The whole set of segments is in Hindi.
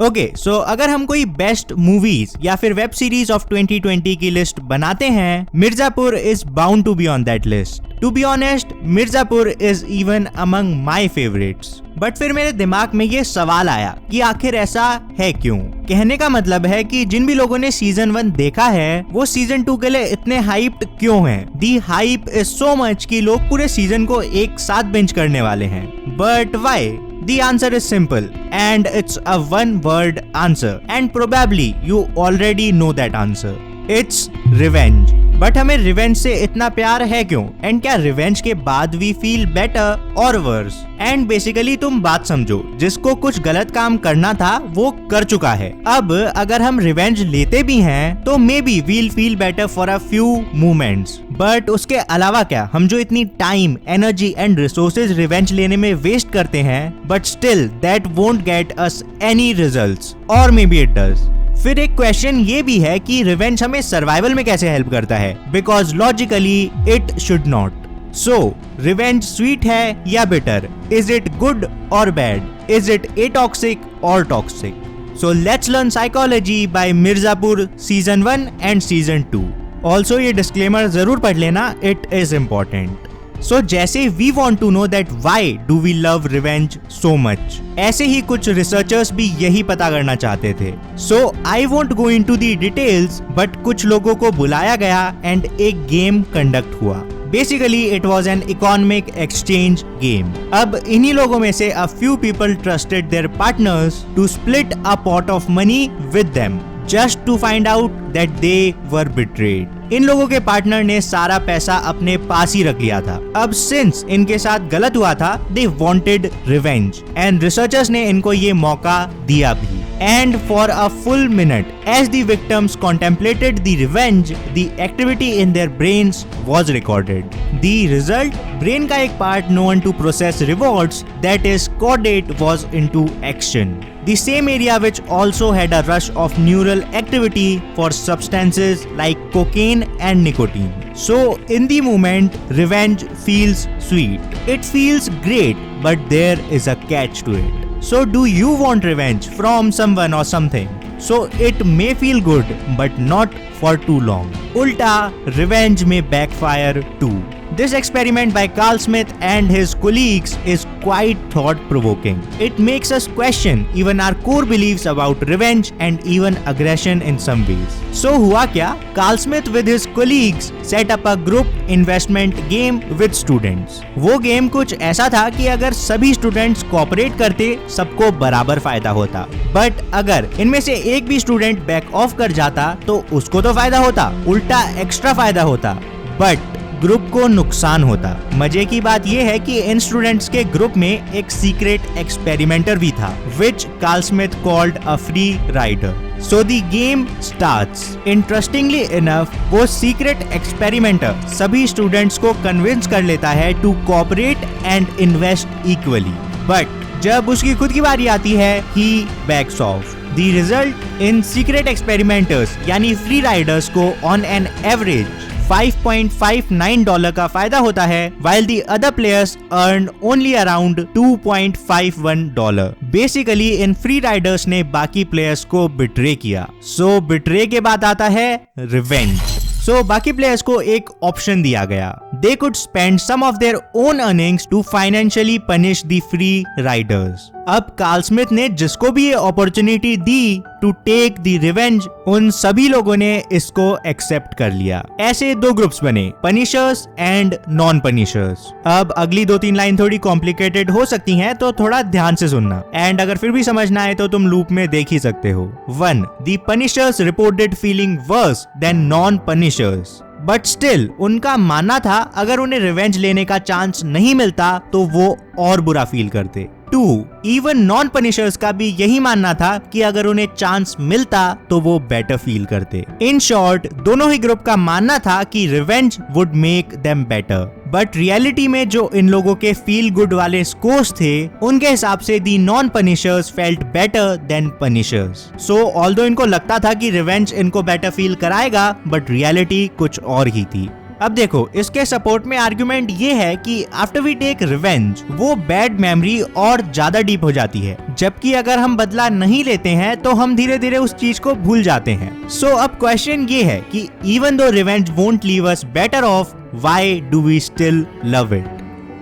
ओके, सो अगर हम कोई बेस्ट मूवीज या फिर वेब सीरीज ऑफ 2020 की लिस्ट बनाते हैं, Mirzapur is bound to be on that list. To be honest, Mirzapur is even among my favourites. But फिर मेरे दिमाग में ये सवाल आया कि आखिर ऐसा है क्यों. कहने का मतलब है कि जिन भी लोगों ने सीजन 1 देखा है वो सीजन 2 के लिए इतने हाइप्ड क्यों हैं. दी हाइप इज सो मच कि लोग पूरे सीजन को एक साथ बिंज करने वाले हैं. But why? The answer is simple and it's a one-word answer and probably you already know that answer. It's revenge. But हमें रिवेंज से इतना प्यार है क्यों? एंड क्या रिवेंज के बाद वी फील बेटर और वर्स? एंड बेसिकली तुम बात समझो, जिसको कुछ गलत काम करना था वो कर चुका है. अब अगर हम रिवेंज लेते भी हैं तो maybe we'll feel better for a few moments. But उसके अलावा क्या, हम जो इतनी time, energy and resources revenge लेने में वेस्ट करते हैं, but still that won't get us any results, और मे बी इट डज. फिर एक क्वेश्चन ये भी है कि रिवेंज हमें सर्वाइवल में कैसे हेल्प करता है, because logically it should not. So revenge sweet है या bitter? Is it good or bad? Is it atoxic or toxic? So let's learn psychology by Mirzapur season 1 and season 2. Also ये डिस्क्लेमर जरूर पढ़ लेना, इट इज इम्पोर्टेंट. सो जैसे we want to know that why do we love revenge so much, ऐसे ही कुछ रिसर्चर्स भी यही पता करना चाहते थे. So I won't go into the details, but कुछ लोगों को बुलाया गया एंड एक गेम कंडक्ट हुआ. Basically it was an economic exchange game. अब इन्हीं लोगों में से a few people trusted their partners to split a pot of money with them just to find out that they were betrayed. इन लोगों के पार्टनर ने सारा पैसा अपने पास ही रख लिया था. अब सिंस इनके साथ गलत हुआ था, they wanted revenge and researchers ने इनको ये मौका दिया भी. And for a full minute, as the victims contemplated the revenge, the activity in their brains was recorded. The result? Brain का एक part known to process rewards, that is caudate, was into action. The same area which also had a rush of neural activity for substances like cocaine and nicotine. So in the moment, revenge feels sweet. It feels great, but there is a catch to it. So do you want revenge from someone or something? So it may feel good, but not for too long. Ulta, revenge may backfire too. This experiment by Carl Smith and his colleagues is quite thought-provoking. It makes us question even our core beliefs about revenge and even aggression in some ways. So हुआ क्या? Carl Smith with his colleagues set up a group investment game with students. वो गेम कुछ ऐसा था कि अगर सभी स्टूडेंट्स कोऑपरेट करते, सबको बराबर फायदा होता. बट अगर इनमें से एक भी स्टूडेंट बैक ऑफ कर जाता तो उसको तो फायदा होता, उल्टा एक्स्ट्रा फायदा होता, बट ग्रुप को नुकसान होता. मजे की बात यह है कि इन स्टूडेंट्स के ग्रुप में एक सीक्रेट एक्सपेरिमेंटर भी था, which Carl Smith called a free rider. So the game starts. Interestingly enough, वो सीक्रेट एक्सपेरिमेंटर सभी स्टूडेंट्स को कन्विंस कर लेता है to cooperate and invest equally. But जब उसकी खुद की बारी आती है, he backs off. The result? In secret experimenters यानी फ्री राइडर्स को ऑन एन एवरेज $5.59 का फायदा होता है, while the other players earned only around $2.51. Basically in free Riders ने बाकी प्लेयर्स को बिट्रे किया. सो बिट्रे के बाद आता है रिवेंज. सो बाकी प्लेयर्स को एक ऑप्शन दिया गया. They could spend some of their own earnings to financially punish the free riders. अब कार्ल स्मिथ ने जिसको भी ये अपॉर्चुनिटी दी टू टेक द रिवेंज, उन सभी लोगों ने इसको एक्सेप्ट कर लिया. ऐसे दो ग्रुप्स बने, पनिशर्स एंड नॉन पनिशर्स. अब अगली 2-3 लाइन थोड़ी कॉम्प्लिकेटेड हो सकती हैं, तो थोड़ा ध्यान से सुनना. एंड अगर फिर भी समझना है तो तुम लूप में देख ही सकते हो. 1. The punishers reported feeling worse than non-punishers. But still उनका मानना था अगर उन्हें रिवेंज लेने का चांस नहीं मिलता तो वो और बुरा फील करते. 2. इवन नॉन पनिशर्स का भी यही मानना था कि अगर उन्हें चांस मिलता तो वो बेटर फील करते. इन शॉर्ट, दोनों ही ग्रुप का मानना था कि revenge would make them better. But reality में जो इन लोगों के फील गुड वाले स्कोर्स थे, उनके हिसाब से the non punishers felt better than punishers. So although इनको लगता था कि रिवेंज इनको बेटर फील कराएगा, बट रियलिटी कुछ और ही थी. अब देखो, इसके सपोर्ट में आर्गुमेंट ये है कि आफ्टर वी टेक रिवेंज वो बैड मेमोरी और ज्यादा डीप हो जाती है, जबकि अगर हम बदला नहीं लेते हैं तो हम धीरे धीरे उस चीज को भूल जाते हैं। सो अब क्वेश्चन ये है कि even though revenge won't leave us better off, why do we still love it?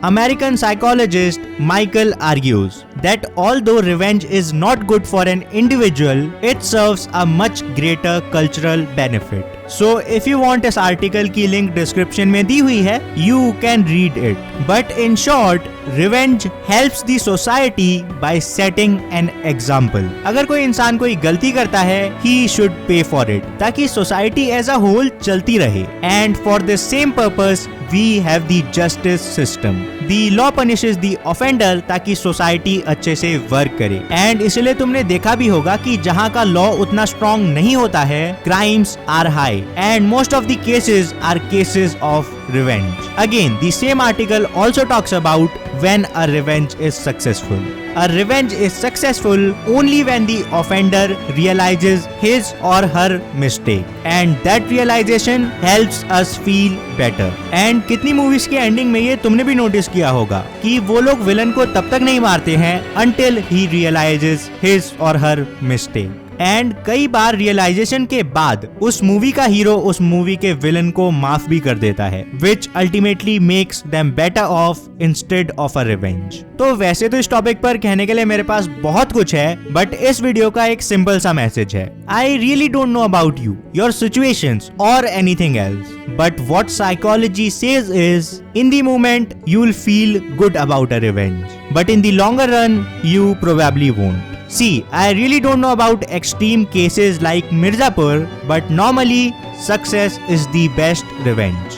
American psychologist Michael argues that although revenge is not good for an individual, it serves a much greater cultural benefit. So if you want इस article की link description में दी हुई है, you can read it. But in short, revenge helps the society by setting an example. अगर कोई इंसान कोई गलती करता है, he should pay for it, ताकि society as a whole चलती रहे. And for the same purpose, we have the justice system. The law punishes the offender ताकि सोसाइटी अच्छे से वर्क करे. एंड इसलिए तुमने देखा भी होगा कि जहाँ का लॉ उतना स्ट्रॉन्ग नहीं होता है, crimes are high and most of the cases are cases of revenge. Again, the same article also talks about when a revenge is successful. A revenge is successful only when the offender realizes his or her mistake, and that realization helps us feel better. And कितनी मूवीज की एंडिंग में ये तुमने भी नोटिस किया होगा कि वो लोग विलन को तब तक नहीं मारते हैं until he realizes his or her mistake. And कई बार रियलाइजेशन के बाद उस मूवी का हीरो उस मूवी के विलन को माफ भी कर देता है, which ultimately makes them better of instead of a revenge. तो वैसे तो इस टॉपिक पर कहने के लिए मेरे पास बहुत कुछ है, बट इस वीडियो का एक सिंपल सा मैसेज है. I really don't know about you, your situations और anything else, but what psychology says is in the moment you'll feel good about a revenge, but in the longer run you probably won't. See, I really don't know about extreme cases like Mirzapur, but normally success is the best revenge.